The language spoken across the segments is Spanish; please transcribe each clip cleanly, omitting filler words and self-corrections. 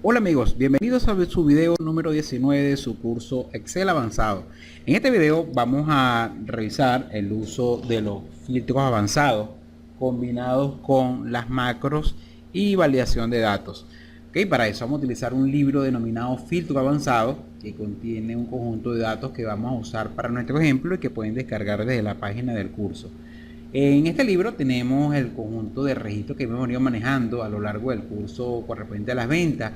Hola amigos, bienvenidos a su video número 19 de su curso Excel avanzado. En este video vamos a revisar el uso de los filtros avanzados combinados con las macros y validación de datos. Para eso vamos a utilizar un libro denominado Filtro Avanzado que contiene un conjunto de datos que vamos a usar para nuestro ejemplo y que pueden descargar desde la página del curso. En este libro tenemos el conjunto de registros que hemos venido manejando a lo largo del curso correspondiente a las ventas.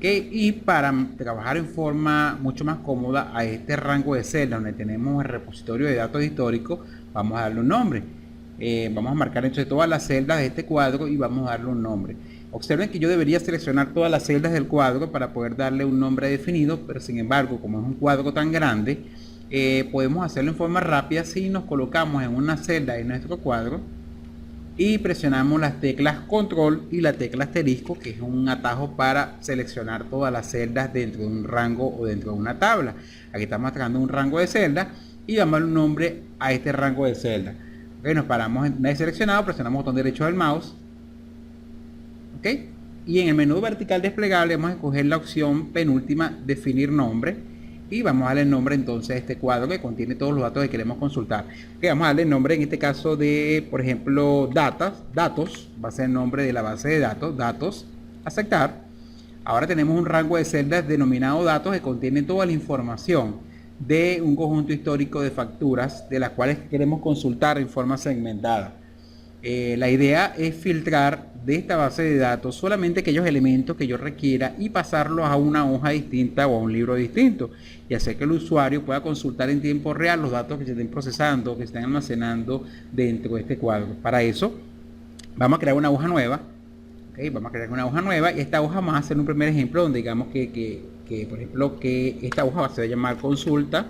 Y para trabajar en forma mucho más cómoda a este rango de celdas donde tenemos el repositorio de datos históricos, vamos a darle un nombre. Vamos a marcar entre todas las celdas de este cuadro y vamos a darle un nombre. Observen que yo debería seleccionar todas las celdas del cuadro para poder darle un nombre definido, pero sin embargo, como es un cuadro tan grande, podemos hacerlo en forma rápida si nos colocamos en una celda de nuestro cuadro y presionamos las teclas control y la tecla asterisco, que es un atajo para seleccionar todas las celdas dentro de un rango o dentro de una tabla. Aquí estamos tratando un rango de celdas y vamos a dar un nombre a este rango de celdas. Nos paramos en seleccionado, presionamos el botón derecho del mouse. Y en el menú vertical desplegable vamos a escoger la opción penúltima, definir nombre, y vamos a darle el nombre entonces a este cuadro que contiene todos los datos que queremos consultar. Vamos a darle el nombre en este caso de, por ejemplo, datos, va a ser el nombre de la base de datos, aceptar. Ahora tenemos un rango de celdas denominado datos que contiene toda la información de un conjunto histórico de facturas de las cuales queremos consultar en forma segmentada. La idea es filtrar de esta base de datos solamente aquellos elementos que yo requiera y pasarlos a una hoja distinta o a un libro distinto, y hacer que el usuario pueda consultar en tiempo real los datos que se estén procesando, que se estén almacenando dentro de este cuadro. Para eso vamos a crear una hoja nueva. Vamos a crear una hoja nueva, y esta hoja vamos a hacer un primer ejemplo donde digamos que por ejemplo, que esta hoja se va a llamar consulta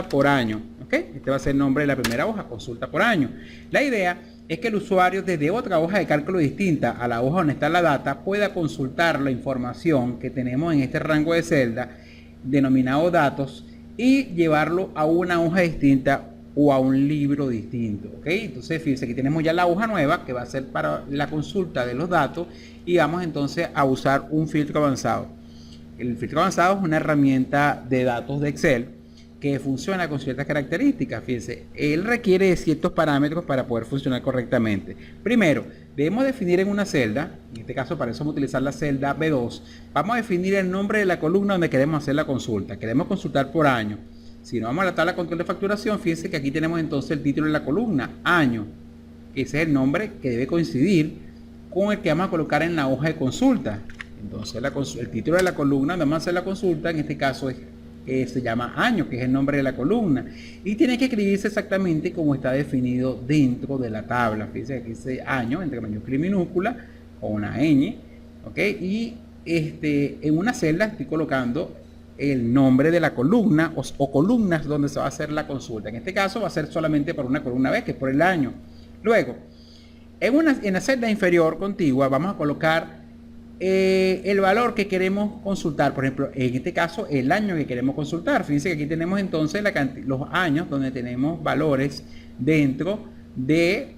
por año. Este va a ser el nombre de la primera hoja, consulta por año. La idea es que el usuario desde otra hoja de cálculo distinta a la hoja donde está la data pueda consultar la información que tenemos en este rango de celda denominado datos y llevarlo a una hoja distinta o a un libro distinto. Entonces fíjense que tenemos ya la hoja nueva que va a ser para la consulta de los datos, y vamos entonces a usar un filtro avanzado. El filtro avanzado es una herramienta de datos de Excel que funciona con ciertas características. Fíjense, él requiere de ciertos parámetros para poder funcionar correctamente. Primero, debemos definir en una celda, en este caso para eso vamos a utilizar la celda B2, vamos a definir el nombre de la columna donde queremos hacer la consulta. Queremos consultar por año. Si nos vamos a la tabla de control de facturación, fíjense que aquí tenemos entonces el título de la columna, año. Ese es el nombre que debe coincidir con el que vamos a colocar en la hoja de consulta. Entonces el título de la columna donde vamos a hacer la consulta, en este caso se llama año, que es el nombre de la columna, y tiene que escribirse exactamente como está definido dentro de la tabla. Fíjense que aquí dice año entre mayúscula y minúscula o una ñ, y en una celda estoy colocando el nombre de la columna o columnas donde se va a hacer la consulta. En este caso va a ser solamente por una columna vez, que es por el año. Luego, en la celda inferior contigua vamos a colocar el valor que queremos consultar. Por ejemplo, en este caso el año que queremos consultar. Fíjense que aquí tenemos entonces los años donde tenemos valores dentro de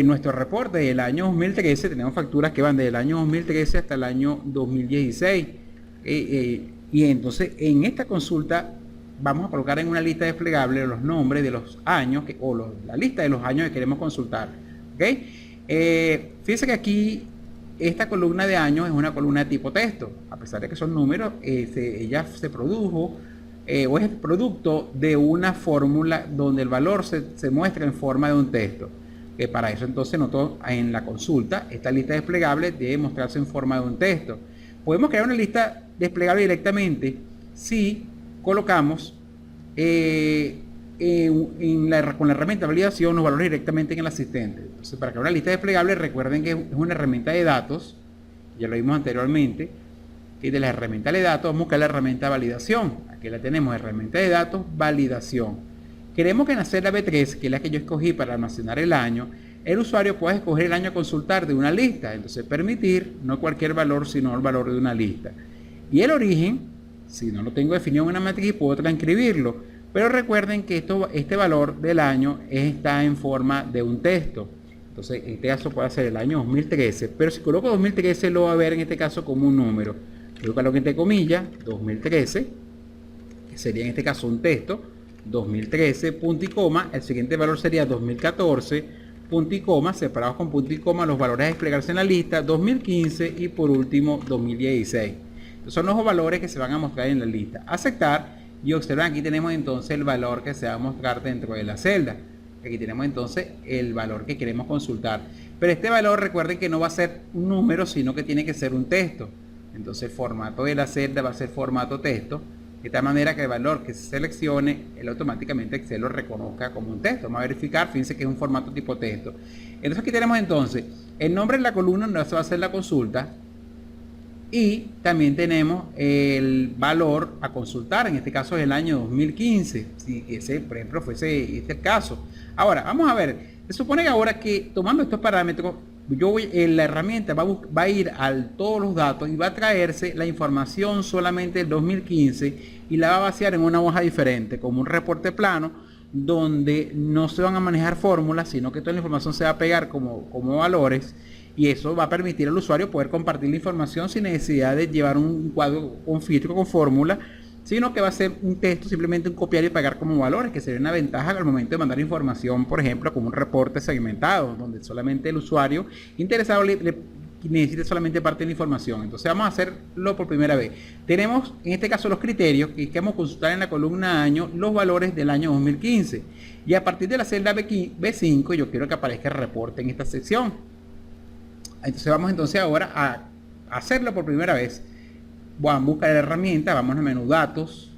nuestro reporte del año 2013. Tenemos facturas que van desde el año 2013 hasta el año 2016, y entonces en esta consulta vamos a colocar en una lista desplegable los nombres de los años la lista de los años que queremos consultar. Fíjense que aquí esta columna de años es una columna de tipo texto. A pesar de que son números, ella se produjo o es el producto de una fórmula donde el valor se muestra en forma de un texto. Para eso entonces nosotros en la consulta, esta lista desplegable debe mostrarse en forma de un texto. Podemos crear una lista desplegable directamente si colocamos con la herramienta de validación los valores directamente en el asistente. Entonces, para crear una lista desplegable, recuerden que es una herramienta de datos, ya lo vimos anteriormente, y de la herramienta de datos vamos a buscar la herramienta de validación. Aquí la tenemos, herramienta de datos, validación. Queremos que en la celda B3, que es la que yo escogí para almacenar el año, el usuario pueda escoger el año a consultar de una lista. Entonces, permitir no cualquier valor, sino el valor de una lista. Y el origen, si no lo tengo definido en una matriz, puedo transcribirlo. Pero recuerden que este valor del año está en forma de un texto. Entonces, en este caso puede ser el año 2013, pero si coloco 2013 lo va a ver en este caso como un número. Yo coloco entre comillas 2013, que sería en este caso un texto, 2013, punto y coma, el siguiente valor sería 2014, punto y coma, separados con punto y coma, los valores a desplegarse en la lista, 2015 y por último 2016. Entonces, son los valores que se van a mostrar en la lista. Aceptar y observan, aquí tenemos entonces el valor que se va a mostrar dentro de la celda. Aquí tenemos entonces el valor que queremos consultar. Pero este valor, recuerden que no va a ser un número, sino que tiene que ser un texto. Entonces el formato de la celda va a ser formato texto, de tal manera que el valor que se seleccione, él automáticamente Excel lo reconozca como un texto. Vamos a verificar, fíjense que es un formato tipo texto. Entonces aquí tenemos entonces el nombre de la columna donde se va a hacer la consulta. Y también tenemos el valor a consultar, en este caso es el año 2015, si ese, por ejemplo, fuese este el caso. Ahora, vamos a ver, se supone que ahora que tomando estos parámetros, la herramienta va a ir a todos los datos y va a traerse la información solamente del 2015 y la va a vaciar en una hoja diferente, como un reporte plano, donde no se van a manejar fórmulas, sino que toda la información se va a pegar como valores. Y eso va a permitir al usuario poder compartir la información sin necesidad de llevar un cuadro, un filtro con fórmula, sino que va a ser un texto, simplemente un copiar y pegar como valores, que sería una ventaja al momento de mandar información, por ejemplo, como un reporte segmentado, donde solamente el usuario interesado necesita solamente parte de la información. Entonces vamos a hacerlo por primera vez. Tenemos en este caso los criterios que queremos consultar en la columna año, los valores del año 2015. Y a partir de la celda B5 yo quiero que aparezca el reporte en esta sección. Entonces vamos entonces ahora a hacerlo por primera vez. Vamos a buscar la herramienta, vamos al menú datos.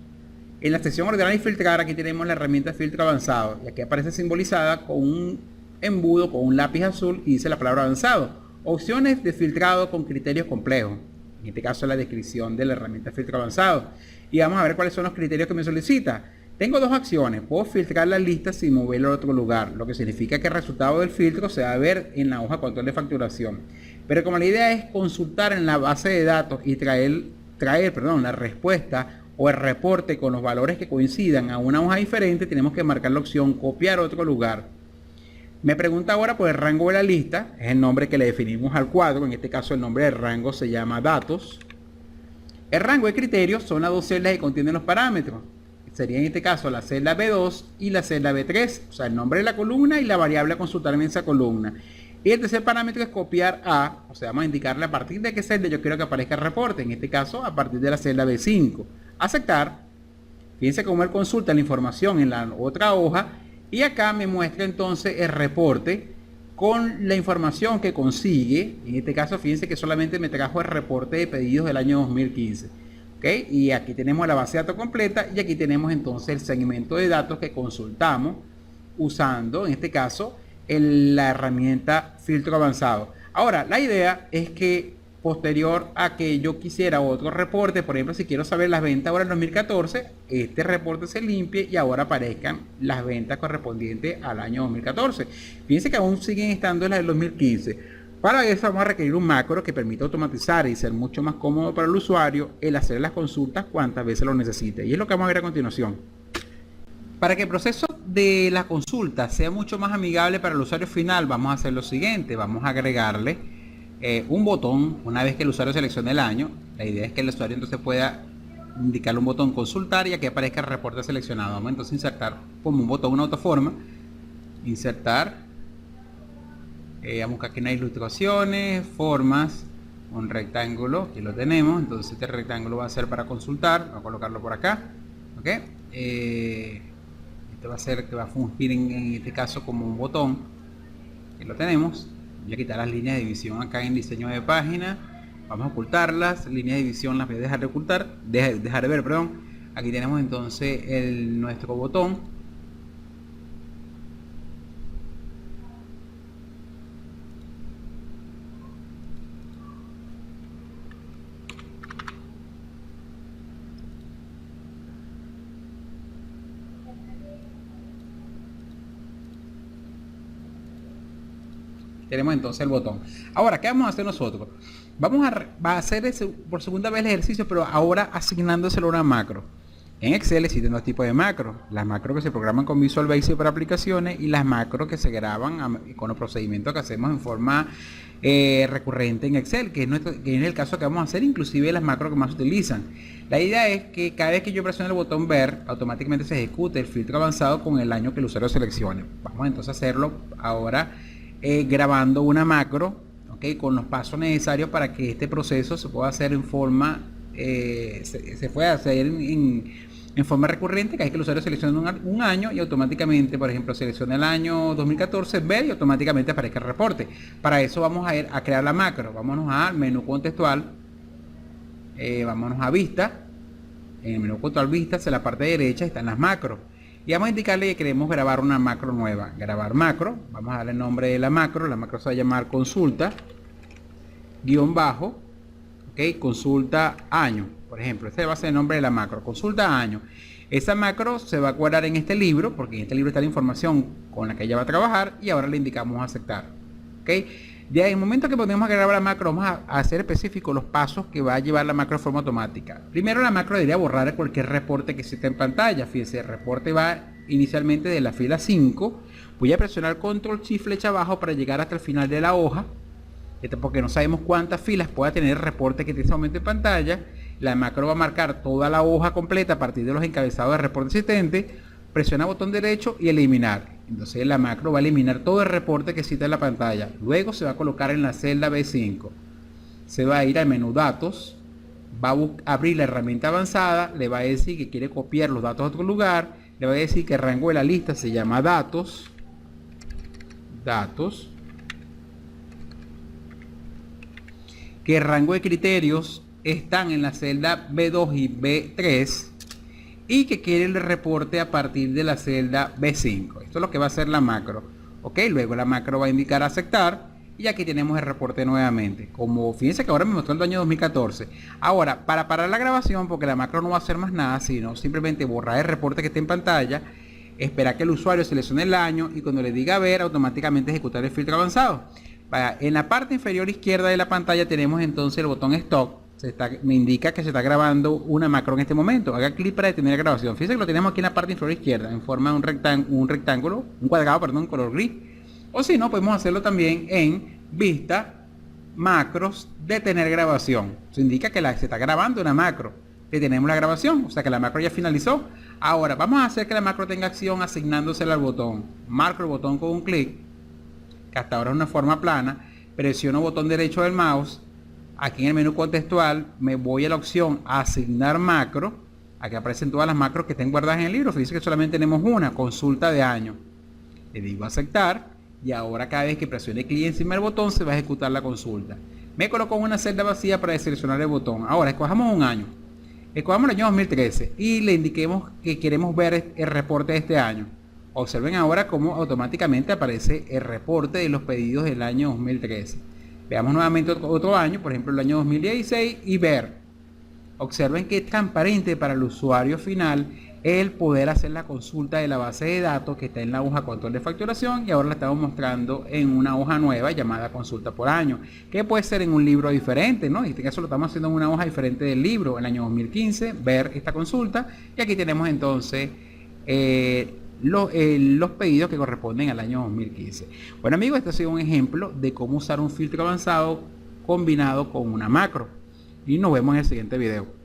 En la sección ordenar y filtrar, aquí tenemos la herramienta filtro avanzado. Y aquí aparece simbolizada con un embudo, con un lápiz azul y dice la palabra avanzado. Opciones de filtrado con criterios complejos. En este caso la descripción de la herramienta filtro avanzado. Y vamos a ver cuáles son los criterios que me solicita. Tengo dos acciones, puedo filtrar la lista sin moverlo a otro lugar, lo que significa que el resultado del filtro se va a ver en la hoja de control de facturación. Pero como la idea es consultar en la base de datos y traer la respuesta o el reporte con los valores que coincidan a una hoja diferente, tenemos que marcar la opción copiar a otro lugar. Me pregunta ahora por el rango de la lista, es el nombre que le definimos al cuadro, en este caso el nombre del rango se llama datos. El rango de criterios son las dos celdas que contienen los parámetros. Sería en este caso la celda B2 y la celda B3, o sea, el nombre de la columna y la variable a consultar en esa columna. Y el tercer parámetro es copiar a, o sea, vamos a indicarle a partir de qué celda yo quiero que aparezca el reporte, en este caso a partir de la celda B5. Aceptar, fíjense cómo él consulta la información en la otra hoja y acá me muestra entonces el reporte con la información que consigue. En este caso, fíjense que solamente me trajo el reporte de pedidos del año 2015. ¿Okay? Y aquí tenemos la base de datos completa y aquí tenemos entonces el segmento de datos que consultamos usando, en este caso, la herramienta filtro avanzado. Ahora, la idea es que posterior a que yo quisiera otro reporte, por ejemplo, si quiero saber las ventas ahora en 2014, este reporte se limpie y ahora aparezcan las ventas correspondientes al año 2014. Fíjense que aún siguen estando las del 2015. Para eso vamos a requerir un macro que permita automatizar y ser mucho más cómodo para el usuario el hacer las consultas cuantas veces lo necesite. Y es lo que vamos a ver a continuación. Para que el proceso de la consulta sea mucho más amigable para el usuario final, vamos a hacer lo siguiente. Vamos a agregarle un botón una vez que el usuario seleccione el año. La idea es que el usuario entonces pueda indicarle un botón consultar y aquí aparezca el reporte seleccionado. Vamos entonces a insertar como un botón una autoforma. Insertar. Vamos a buscar aquí en las ilustraciones, formas, un rectángulo, aquí lo tenemos, entonces este rectángulo va a ser para consultar, voy a colocarlo por acá, ¿ok? Este va a ser que va a fungir en este caso como un botón, aquí lo tenemos. Voy a quitar las líneas de división acá en diseño de página, vamos a ocultarlas, líneas de división las voy a dejar de ocultar, dejar de ver, perdón. Aquí tenemos entonces nuestro botón. Tenemos entonces el botón. Ahora, ¿qué vamos a hacer nosotros? Vamos a hacer por segunda vez el ejercicio, pero ahora asignándoselo a una macro. En Excel existen dos tipos de macros: las macros que se programan con Visual Basic para aplicaciones y las macros que se graban con los procedimientos que hacemos en forma recurrente en Excel, que es el caso que vamos a hacer, inclusive las macros que más se utilizan. La idea es que cada vez que yo presione el botón ver, automáticamente se ejecute el filtro avanzado con el año que el usuario seleccione. Vamos entonces a hacerlo ahora grabando una macro, ¿okay?, con los pasos necesarios para que este proceso se pueda hacer en forma se pueda hacer en forma recurrente. Cada vez que el usuario seleccione un año y automáticamente, por ejemplo, selecciona el año 2014, ver, y automáticamente aparezca el reporte. Para eso vamos a ir a crear la macro. Vámonos al menú contextual, vámonos a vista. En el menú contextual vista, en la parte derecha están las macros y vamos a indicarle que queremos grabar una macro nueva. Grabar macro, vamos a darle el nombre de la macro se va a llamar consulta guión bajo, ok, consulta año. Por ejemplo, este va a ser el nombre de la macro, consulta año. Esa macro se va a guardar en este libro, porque en este libro está la información con la que ella va a trabajar, y ahora le indicamos aceptar. ¿Ok? Ya en el momento que podemos grabar la macro, vamos a hacer específicos los pasos que va a llevar la macro de forma automática. Primero, la macro debería borrar cualquier reporte que exista en pantalla. Fíjense, el reporte va inicialmente de la fila 5. Voy a presionar control shift flecha abajo para llegar hasta el final de la hoja, porque no sabemos cuántas filas pueda tener el reporte que tiene ese momento en pantalla. La macro va a marcar toda la hoja completa a partir de los encabezados del reporte existente. Presiona botón derecho y eliminar. Entonces la macro va a eliminar todo el reporte que existe en la pantalla. Luego se va a colocar en la celda B5. Se va a ir al menú datos. Va a abrir la herramienta avanzada. Le va a decir que quiere copiar los datos a otro lugar. Le va a decir que el rango de la lista se llama datos. Que el rango de criterios están en la celda B2 y B3 y que quiere el reporte a partir de la celda B5. Esto es lo que va a hacer la macro. Ok, luego la macro va a indicar aceptar y aquí tenemos el reporte nuevamente. Como fíjense que ahora me mostró el año 2014. Ahora, para parar la grabación, porque la macro no va a hacer más nada, sino simplemente borrar el reporte que esté en pantalla, esperar que el usuario seleccione el año y cuando le diga ver, automáticamente ejecutar el filtro avanzado. En la parte inferior izquierda de la pantalla tenemos entonces el botón stop. Me indica que se está grabando una macro en este momento. Haga clic para detener la grabación. Fíjense que lo tenemos aquí en la parte inferior izquierda, en forma de un cuadrado, perdón, color gris. O si no, podemos hacerlo también en vista, macros, detener grabación. Eso indica que se está grabando una macro. Detenemos la grabación, o sea que la macro ya finalizó. Ahora, vamos a hacer que la macro tenga acción asignándosela al botón. Marco el botón con un clic, que hasta ahora es una forma plana. Presiono botón derecho del mouse. Aquí en el menú contextual me voy a la opción asignar macro. Aquí aparecen todas las macros que estén guardadas en el libro. Fíjense que solamente tenemos una, consulta de año. Le digo aceptar y ahora cada vez que presione clic encima del botón se va a ejecutar la consulta. Me coloco en una celda vacía para deseleccionar el botón. Ahora escojamos un año. Escojamos el año 2013 y le indiquemos que queremos ver el reporte de este año. Observen ahora cómo automáticamente aparece el reporte de los pedidos del año 2013. Veamos nuevamente otro año, por ejemplo el año 2016 y ver. Observen que es transparente para el usuario final el poder hacer la consulta de la base de datos que está en la hoja control de facturación y ahora la estamos mostrando en una hoja nueva llamada consulta por año, que puede ser en un libro diferente, ¿no? En este caso lo estamos haciendo en una hoja diferente del libro, el año 2015, ver esta consulta y aquí tenemos entonces los pedidos que corresponden al año 2015. Bueno amigos, este ha sido un ejemplo de cómo usar un filtro avanzado combinado con una macro y nos vemos en el siguiente video.